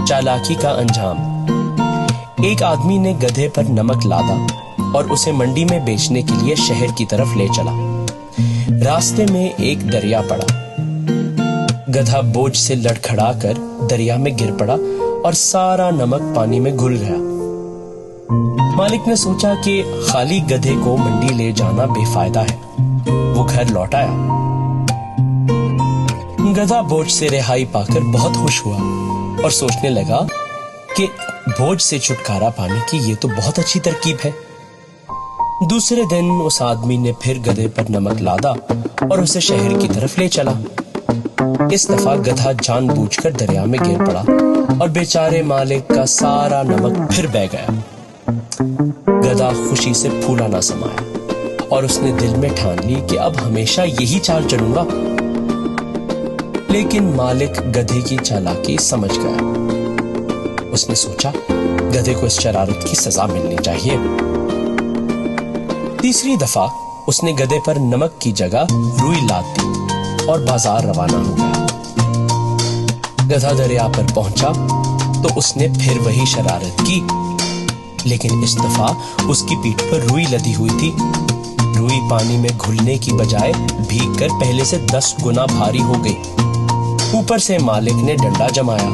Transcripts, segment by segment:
चालाकी का अंजाम। एक आदमी ने गधे पर नमक लादा और उसे मंडी में बेचने के लिए शहर की तरफ ले चला। रास्ते में एक दरिया पड़ा। गधा बोझ से लड़खड़ाकर दरिया में गिर पड़ा और सारा नमक पानी में घुल गया। मालिक ने सोचा कि खाली गधे को मंडी ले जाना बेफायदा है। वो घर लौट आया। गधा बोझ से रिहाई पाकर बहुत खुश हुआ और सोचने लगा कि बोझ से छुटकारा पाने की ये तो बहुत अच्छी तरकीब है। दूसरे दिन उस आदमी ने फिर गधे पर नमक लादा और उसे शहर की तरफ ले चला। इस दफा गधा जानबूझकर दरिया में गिर पड़ा और बेचारे मालिक का सारा नमक फिर बह गया। गधा खुशी से फूला ना समाया और उसने दिल में ठान ली कि अब हमेशा यही चाल चलूंगा। लेकिन मालिक गधे की चालाकी समझ गया। उसने सोचा गधे को इस शरारत की सजा मिलनी चाहिए। तीसरी दफा उसने गधे पर नमक की जगह रुई लाद दी और बाजार रवाना हो गया। गधा दरिया पर पहुंचा तो उसने फिर वही शरारत की, लेकिन इस दफा उसकी पीठ पर रुई लदी हुई थी। रुई पानी में घुलने की बजाय भीगकर पहले से 10 गुना भारी हो गई। ऊपर से मालिक ने डंडा जमाया।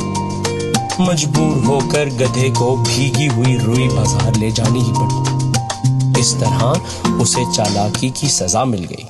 मजबूर होकर गधे को भीगी हुई रुई बाजार ले जानी ही पड़ी। इस तरह उसे चालाकी की सजा मिल गई।